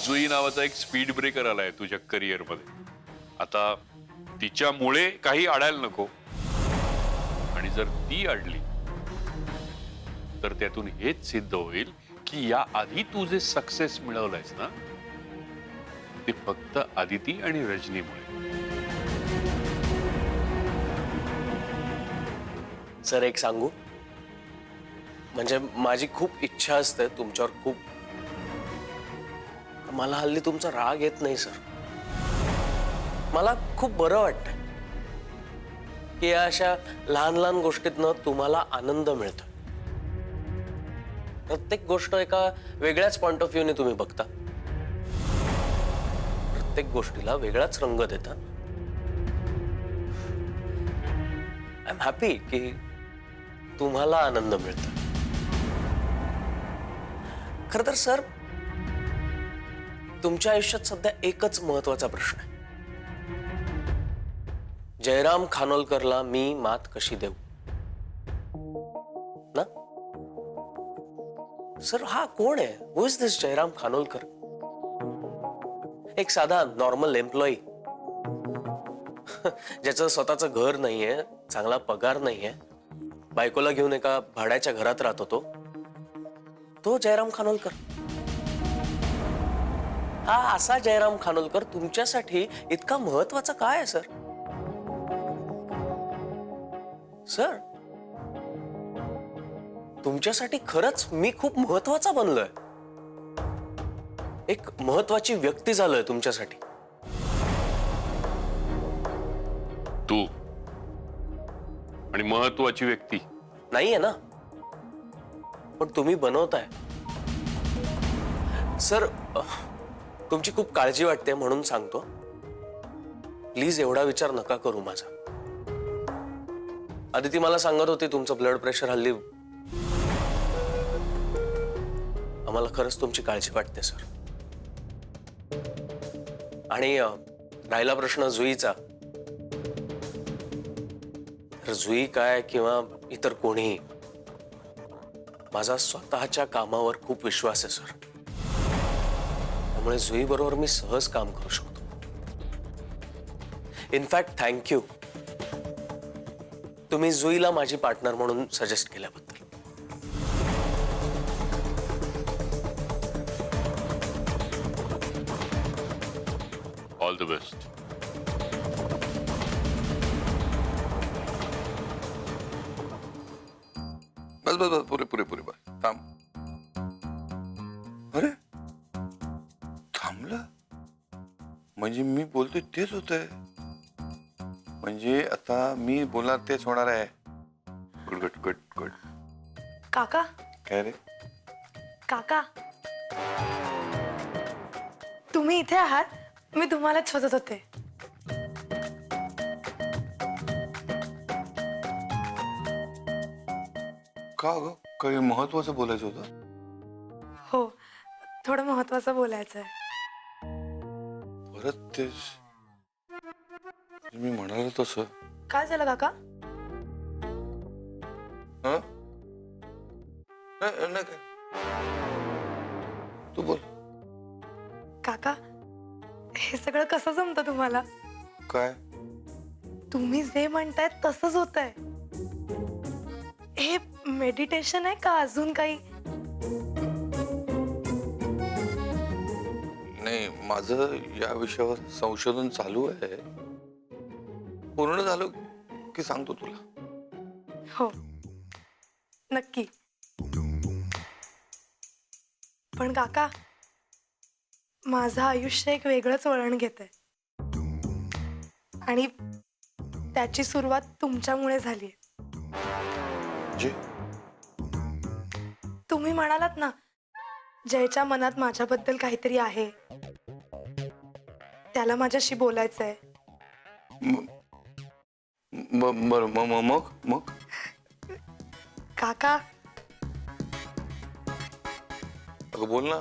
जुई नावाचा एक speed breaker आलाय तुझ्या करिअर मध्ये. आता तिच्यामुळे काही अडायला नको, आणि जर ती अडली तर त्यातून हेच सिद्ध होईल की या आधी तू जे सक्सेस मिळवलंयस ना ते फक्त आदिती आणि रजनीमुळे. सर एक सांगू, म्हणजे माझी खूप इच्छा असते तुमच्यावर खूप. मला हल्ली तुमचा राग येत नाही सर. मला खूप बरं वाटतं की अशा लहान लहान गोष्टीतनं तुम्हाला आनंद मिळतो. प्रत्येक गोष्ट एका वेगळ्याच पॉइंट ऑफ व्ह्यूने तुम्ही बघता, प्रत्येक गोष्टीला वेगळाच रंग देता. आय एम हॅपी की तुम्हाला आनंद मिळतो. खरं तर सर, तुमच्या आयुष्यात सध्या एकच महत्वाचा प्रश्न आहे. जयराम खानोलकरला मी मात कशी देऊ ना? सर हा कोण आहे? हु इज दिस जयराम खानोलकर? एक साधा नॉर्मल एम्प्लॉई ज्याचं स्वतःचं घर नाहीये, चांगला पगार नाहीये, बायकोला घेऊन एका भाड्याच्या घरात राहतो तो जयराम खानोलकर. हा असा जयराम खानोलकर तुमच्यासाठी इतका महत्वाचा काय आहे सर? सर तुमच्यासाठी खरंच मी खूप महत्वाचा बनलोय, एक महत्वाची व्यक्ती झालोय तुमच्यासाठी. तू आणि महत्वाची व्यक्ती नाहीये ना, पण तुम्ही बनवताय. सर तुमची खूप काळजी वाटते म्हणून सांगतो, प्लीज एवढा विचार नका करू माझा. आदिती मला सांगत होती तुमचं ब्लड प्रेशर हल्ली. आम्हाला खरंच तुमची काळजी वाटते सर. आणि राहिला प्रश्न जुईचा, तर जुई काय किंवा इतर कोणीही, माझा स्वतःच्या कामावर खूप विश्वास आहे सर. त्यामुळे जुई बरोबर मी सहज काम करू शकतो. इनफॅक्ट थँक्यू तुम्ही जुईला माझी पार्टनर म्हणून सजेस्ट केल्याबद्दल. All the best. बस बस बस, पुरे पुरे पुरे, बस थांब. अरे थांबलं म्हणजे मी बोलतोय तेच होतंय. म्हणजे आता मी बोलणार तेच होणार आहे. Good good good good. काका, काय रे? काका तुम्ही इथे आहात? मी तुम्हाला शोधत होते. का ग, काही महत्वाचं बोलायचं होतं? हो, थोडं महत्वाचं बोलायचं आहे. परत तेच मी म्हणालो तसं. काय झालं काका? हं? नाही काय, तू बोल. काका हे सगळं कसं जमतं तुम्हाला? काय? तुम्ही जे म्हणताय तसंच होतंय. हे मेडिटेशन आहे का अजून काही? नाही, माझं या विषयावर संशोधन चालू आहे. पूर्ण झालं की सांगतो तुला. हो नक्की. पण काका माझं आयुष्य एक वेगळंच वळण घेतंय, आणि त्याची सुरुवात तुमच्यामुळे झाली. जे तुम्ही म्हणालात ना, जयच्या मनात माझ्याबद्दल काहीतरी आहे, त्याला माझ्याशी बोलायचंय. मग काका अगं बोल ना.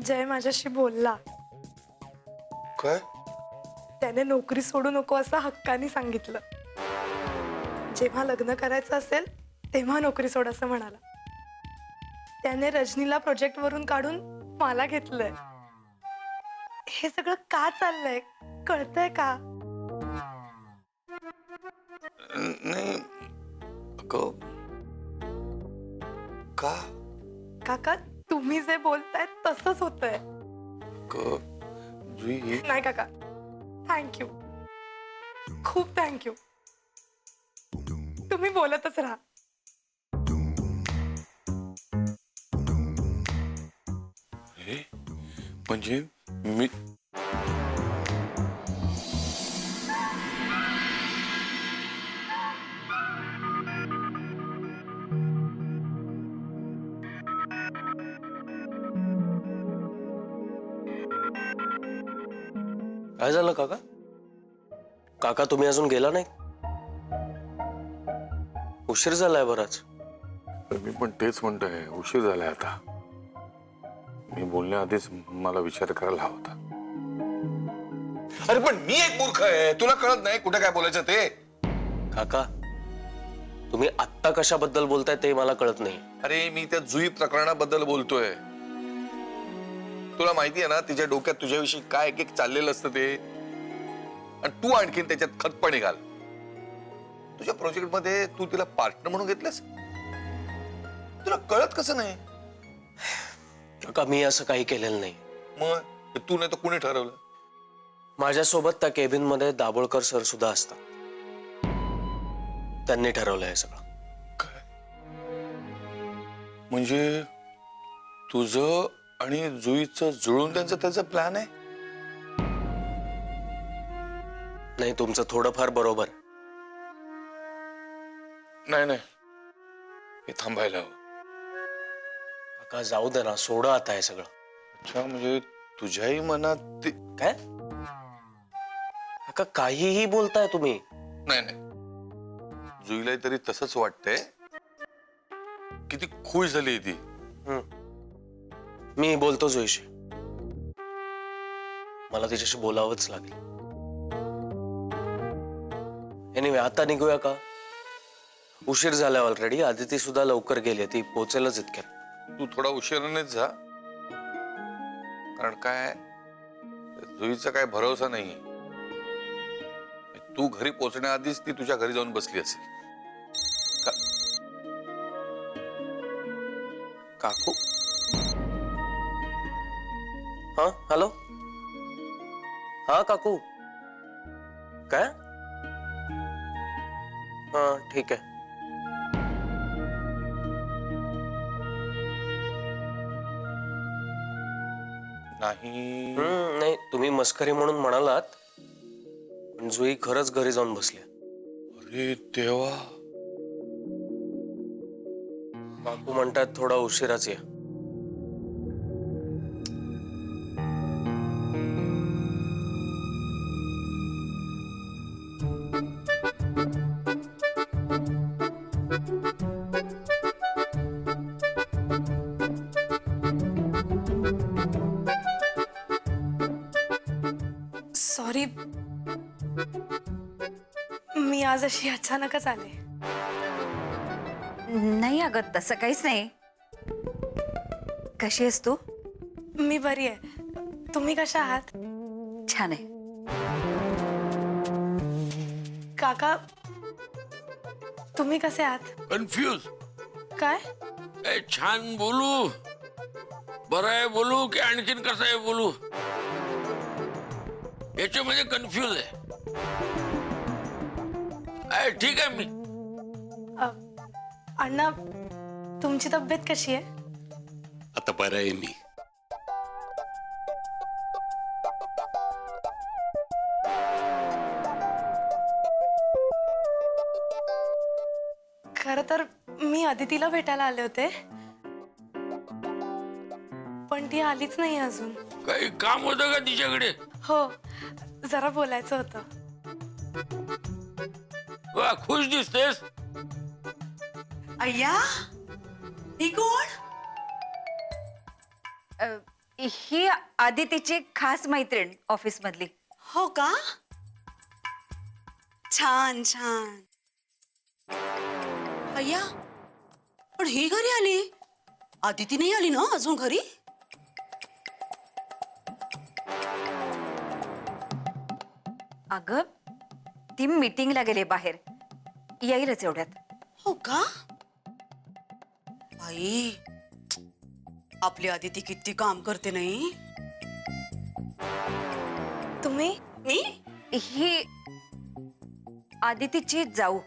जय माझ्याशी बोलला. काय? त्याने नोकरी सोडू नको असं हक्काने सांगितलं. जेव्हा लग्न करायचं असेल तेव्हा नोकरी सोड असं म्हणाला. त्याने रजनीला प्रोजेक्ट वरून काढून मला घेतलंय. हे सगळं का चाललंय कळतंय का? नाही अगं, का काका तुम्ही जे बोलताय तसंच होतंय. जुई हे नाही काका, थँक्यू, खूप थँक्यू. तुम्ही बोलतच राहा. हे म्हणजे मी काय झालं काका? काका तुम्ही अजून गेला नाही? उशीर झालाय बराच. मी पण तेच म्हणतोय, उशीर झालाय आता. मी बोलण्याआधीच मला विचार करायला हवा होता. अरे पण मी एक मूर्ख आहे, तुला कळत नाही कुठे काय बोलायचं ते. काका तुम्ही आत्ता कशाबद्दल बोलताय ते मला कळत नाही. अरे मी त्या जुई प्रकरणाबद्दल बोलतोय. तुला माहितीये ना तिच्या डोक्यात तुझ्याविषयी काय एक एक चाललेलं असतं ते, आणि तू आणखीन त्याच्यात खतपणे घाल. तुझ्या प्रोजेक्ट मध्ये तू तिला पार्टनर म्हणून घेतलंस. तुला कळत कसं नाही? काका मी असं काही केलेलं नाही. मग तू नाही तर कुणी ठरवलं? माझ्यासोबत त्या केबिन मध्ये दाभोळकर सर सुद्धा असतात. त्यांनी ठरवलं हे सगळं. काय म्हणजे तुझं आणि जुईचं जुळून त्याचा प्लॅन आहे? नाही तुमचं थोडंफार बरोबर. नाही हे थांबायला हवं. काका जाऊ दे ना, सोडा आता हे सगळं. अच्छा म्हणजे तुझ्याही मनात काय काका काहीही बोलताय तुम्ही? नाही जुईला तरी तसंच वाटतंय. किती खुश झाली ती. मी बोलतो जोईशी. मला तिच्याशी बोलावंच लागेल. एनिवे आता निघूया का? उशीर झाला ऑलरेडी. आदिती सुद्धा लवकर गेली, ती पोहोचेलच इतक्यात. तू थोडा उशिरानेच जा, कारण काय जुईचा काय भरोसा नाहीये. तू घरी पोहोचण्याआधीच ती तुझ्या घरी जाऊन बसली असेल. काकू हा हॅलो. हा काकू काय? हा ठीक आहे. नाही नाही तुम्ही मस्करी म्हणून म्हणालात, पण जुई खरंच घरी जाऊन बसली. अरे देवा. काकू म्हणतात थोडा उशिराच या. सॉरी, मी आज अशी अचानकच आले. नाही अगं तसं काहीच नाही. कशी आहेस तू? मी बरी आहे. तुम्ही कशा आहात? छान आहे. काका तुम्ही कसे आहात? कन्फ्यूज. काय? छान बोलू, बरं आहे बोलू की आणखीन कसं आहे बोलू, याच्यामध्ये कन्फ्यूज आहे. ठीक आहे मी. अण्णा तुमची तब्येत कशी आहे? आता बरं आहे मी. खरं तर मी अदितीला भेटायला आले होते, पण ती आलीच नाही अजून. काही काम होतं का तिच्याकडे? हो, जरा बोलायचं होतं. वा, खुश दिसतेस. अय्या, ही कोण? ही आदितीची खास मैत्रीण ऑफिस मधली. हो का? छान छान. अय्या, पण ही घरी आली आदिती नाही आली ना अजून घरी? अगं ती मीटिंगला गेले बाहेर, येईलच एवढ्यात. हो का? बाई, आपली आदिती किती काम करते नाही. तुम्ही मी ही आदितीची जाऊ.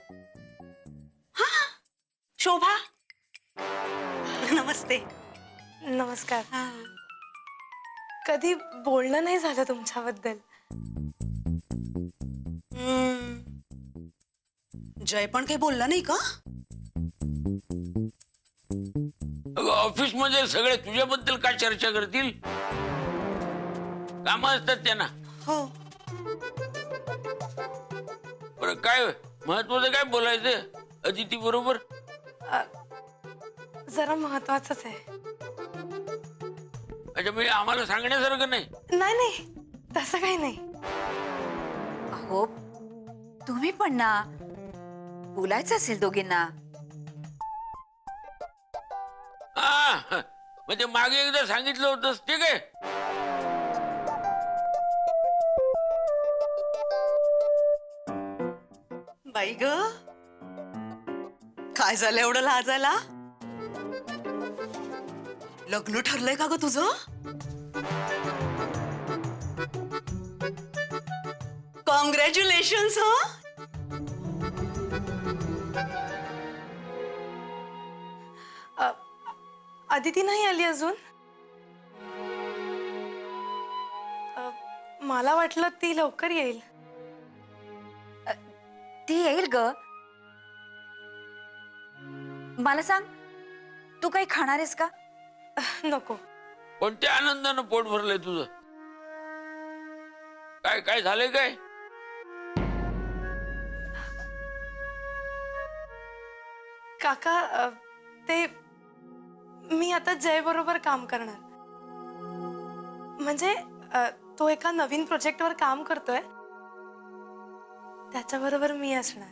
शोभा, नमस्ते. नमस्कार. हा. कधी बोलणं नाही झालं तुमच्याबद्दल. जय पण काही बोलला नाही का? अगं ऑफिस मध्ये सगळे तुझ्याबद्दल काय चर्चा करतील? कामं असतात त्यांना. हो. बरं काय महत्वाचं काय बोलायचं अदिती बरोबर? जरा महत्वाचंच आहे. अच्छा, म्हणजे आम्हाला सांगण्यासारखं नाही. नाही नाही, तसं काही नाही. अहो तुम्ही पण ना, बोलायचं असेल दोघींना. हा, म्हणजे मागे एकदा सांगितलं होतंस ते काय? बाई ग, काय झालं एवढं लाजायला? लग्न ठरलंय का ग तुझं? कॉंग्रॅच्युलेशन्स. हा. आदिती नाही आली अजून. मला वाटलं ती लवकर येईल. ती येईल ग. मला सांग, तू काही खाणार आहेस का? नको. कोणत्या आनंदानं पोट भरलंय तुझं? काय काय झालंय काय? काका, ते मी आता जय बरोबर काम करणार. म्हणजे तो एका नवीन प्रोजेक्टवर काम करतोय, त्याच्याबरोबर मी असणार.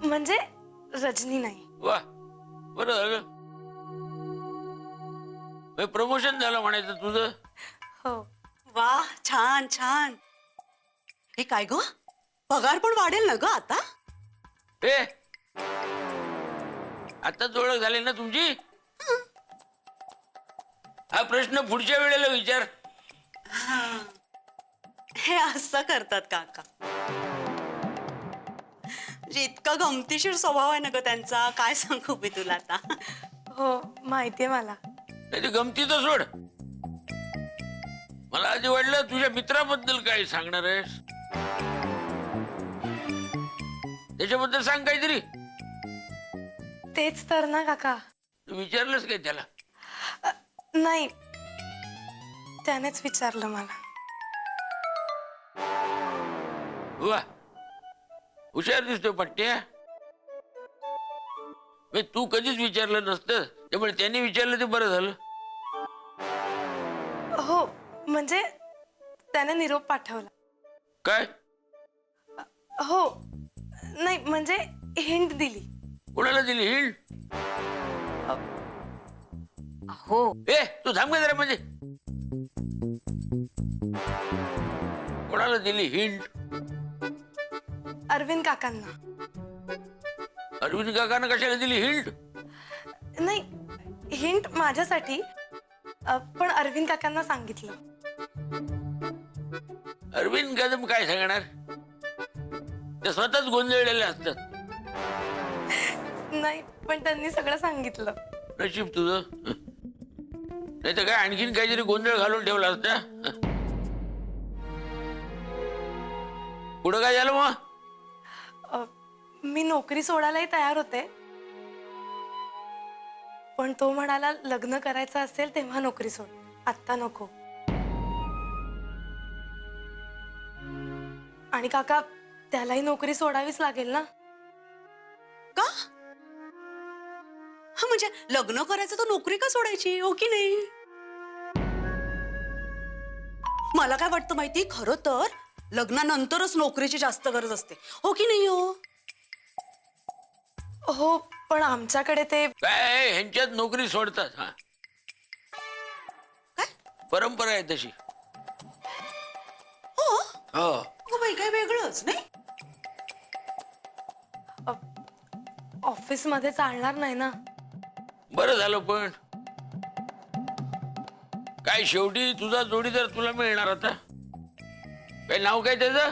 म्हणजे रजनी नाही. वा, बरं झालं. प्रमोशन झालं म्हणायचं तुझं. हो. वा, छान छान. हे काय ग, पगार पण वाढेल ना ग आता? ए, आताच ओळख झाली ना तुमची? हा प्रश्न पुढच्या वेळेला विचार. हे असं करतात काका. म्हणजे इतका गमतीशीर स्वभाव आहे ना ग त्यांचा, काय सांगू मी तुला आता. हो, माहितीये मला. नाही ते गमतीचं सोड. मला आधी वाटलं तुझ्या मित्राबद्दल काय सांगणार आहेस. त्याच्याबद्दल सांग काहीतरी. तेच तर ना काका. तू विचारलंस काय त्याला? नाही, त्यानेच विचारलं मला. वा, हुशार दिसतोय पट्ट्या. तू कधीच विचारलं नसतं, त्यामुळे त्यांनी विचारलं ते बरं झालं. हो, म्हणजे त्याने निरोप पाठवला. काय? हो, नाही म्हणजे हिंट दिली. कोणाला दिली हिंट? हो. ए, तू थांब का जरा. म्हणजे कोणाला दिली हिंट? अरविंद काकांना. अरविंद काकांना कशाला दिली हिंट? नाही, हिंट माझ्यासाठी, पण अरविंद काकांना सांगितलं. अरविंद कदम काय सांगणार? ते स्वतःच गोंधळलेले असतात. नाही, पण त्यांनी सगळं सांगितलं. नशीब तुझं. नाही तर काय आणखीन काहीतरी गोंधळ घालून ठेवला असता. पुढं काय झालं मग? मी नोकरी सोडायलाही तयार होते, पण तो म्हणाला लग्न करायचं असेल तेव्हा नोकरी सोड, आत्ता नको. आणि काका, त्यालाही नोकरी सोडावीच लागेल ना. का? हा, म्हणजे लग्न करायचं तर नोकरी का सोडायची, हो की नाही? मला काय वाटतं माहिती, खरं तर लग्नानंतरच नोकरीची जास्त गरज असते, हो की नाही? हो, हो पण आमच्याकडे ते काय ह्यांच्यात नोकरी सोडतात हा परंपरा आहे तशी. हो हो अगं बाई काय वेगळंच नाही. ऑफिस मध्ये चालणार नाही ना. बरं झालं पण काय शेवटी तुझा जोडीदार तुला मिळणार आता. काय नाव काय त्याचं.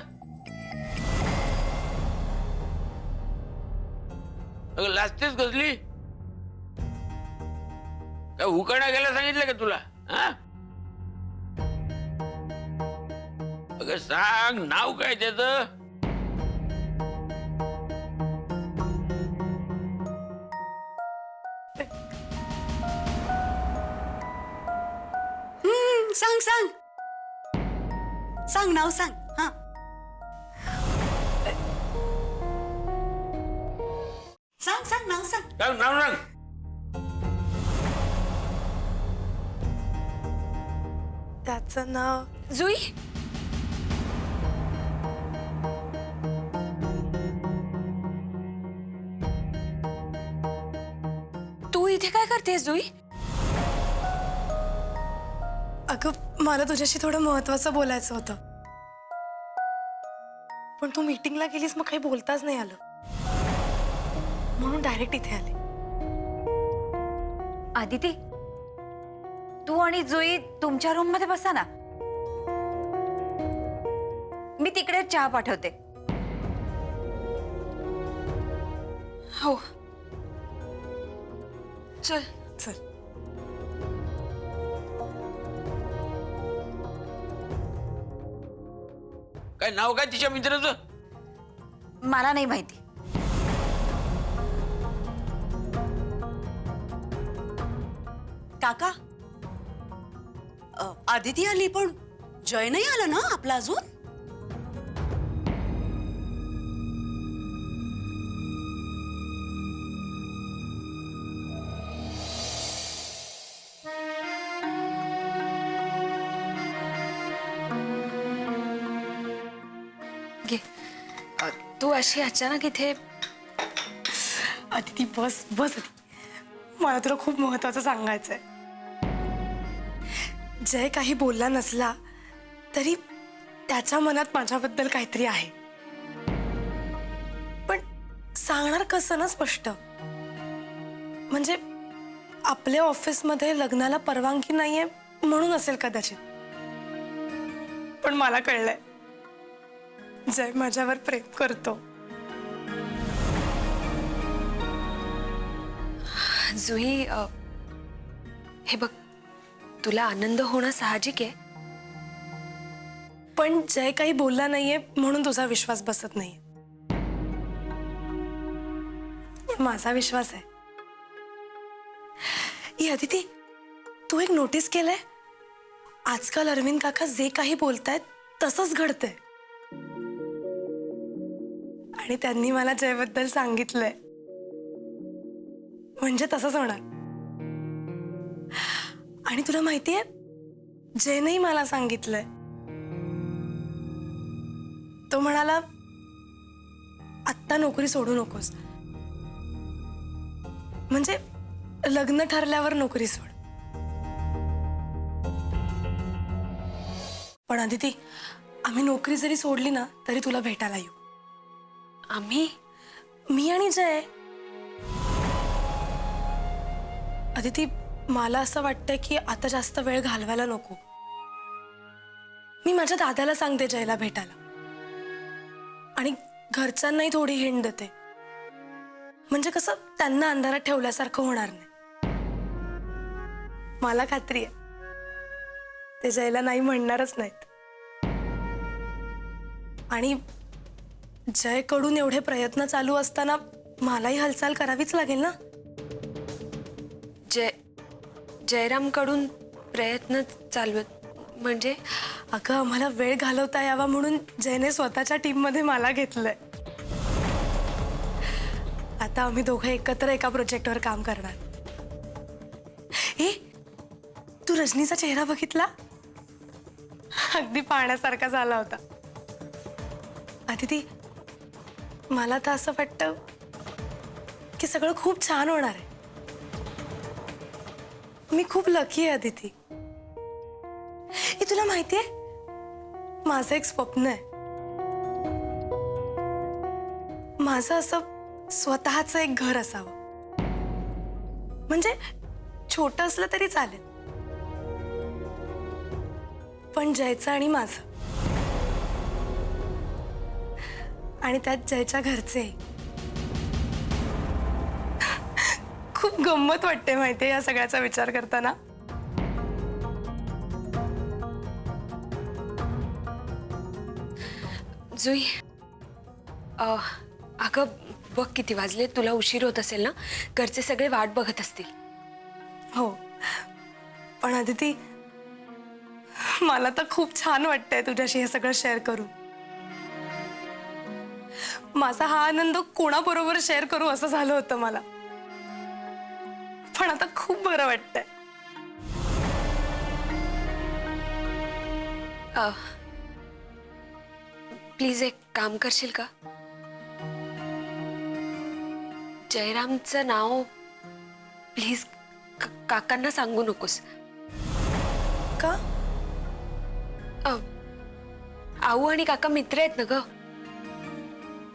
अगं लाजतेच गजली. काय हुकाणा घ्यायला सांगितलं का तुला हा. अगं सांग नाव काय त्याचं. सांग सांग सांग नाव सांग. हा सांग सांग नाव सांग. सांग नाव सांग. त्याचं नाव जुई तू इथे काय करतेस जुई. अगं मला तुझ्याशी थोडं महत्वाचं बोलायचं होतं पण तू मीटिंगला गेलीस मग काही बोलताच नाही आलं म्हणून डायरेक्ट इथे आले. आदिती तू आणि जुई तुमच्या रूम मध्ये बसा ना. मी तिकडे चहा पाठवते. हो चल. चल. काय नाव काय तिच्या मित्राचं. मला नाही माहिती. काका आदिती आली पण जय नाही आला ना आपला अजून. घे तू अशी अचानक इथे. अदिती बस बस. मला तुला खूप महत्वाचं सांगायचंय. जय काही बोलला नसला तरी त्याच्या मनात माझ्याबद्दल काहीतरी आहे पण सांगणार कसं ना स्पष्ट. म्हणजे आपल्या ऑफिसमध्ये लग्नाला परवानगी नाहीये म्हणून असेल कदाचित. पण मला कळलंय जय माझ्यावर प्रेम करतो. जुही हे बघ तुला आनंद होणं साहजिक आहे पण जय काही बोलला नाहीये म्हणून तुझा विश्वास बसत नाहीये. पण माझा विश्वास आहे. ही अदिती तू एक नोटीस केलंय आजकाल अरविंद काका जे काही बोलतायत तसंच घडतंय. आणि त्यांनी मला जयबद्दल सांगितलंय म्हणजे तसंच होणार. आणि तुला माहितीये जयनेही मला सांगितलंय. तो म्हणाला आत्ता नोकरी सोडू नकोस म्हणजे लग्न ठरल्यावर नोकरी सोड. पण अदिती आम्ही नोकरी जरी सोडली ना तरी तुला भेटायला येऊ. आम्ही मी आणि जय. अदिती मला असं वाटतंय की आता जास्त वेळ घालवायला नको. मी माझ्या दादाला सांगते जयला भेटायला आणि घरच्यांनाही थोडी हिंट देते म्हणजे कसं त्यांना अंधारात ठेवल्यासारखं होणार नाही. मला खात्री आहे ते जयला नाही म्हणणारच नाहीत. आणि जयकडून एवढे प्रयत्न चालू असताना मलाही हालचाल करावीच लागेल ना. जयरामकडून प्रयत्न चालवत म्हणजे अगं आम्हाला वेळ घालवता यावा म्हणून जयने स्वतःच्या टीममध्ये मला घेतलंय. आता आम्ही दोघं एकत्र एका प्रोजेक्टवर काम करणार. ए तू रजनीचा चेहरा बघितला अगदी पाहण्यासारखा झाला होता. अदिती मला तर असं वाटतं की सगळं खूप छान होणार आहे. मी खूप लकी आहे अदिती. हे तुला माहितीये, माझं एक स्वप्न आहे. माझं असं स्वतःचं एक घर असावं. म्हणजे छोटं असलं तरी चालेल, पण जयचं आणि माझं, आणि त्यात जयच्या घरचे. खूप गंमत वाटते माहितीये या सगळ्याचा विचार करताना. जुई, अगं बघ किती वाजले, तुला उशीर होत असेल ना, घरचे सगळे वाट बघत असतील. हो, पण अदिती, मला तर खूप छान वाटतंय तुझ्याशी हे सगळं शेअर करून. माझा हा आनंद कोणाबरोबर शेअर करू असं झालं होतं मला, पण आता खूप बरं वाटतंय. प्लीज एक काम करशील का? जयरामचं नाव प्लीज काकांना सांगू नकोस. का? आऊ आणि काका मित्र आहेत ना ग,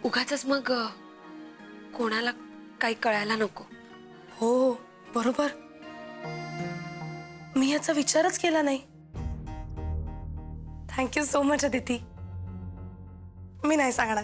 उगाचच मग कोणाला काही कळायला नको. हो, बरोबर. मी याचा विचारच केला नाही. Thank you so much Aditi. मी नाही सांगणार.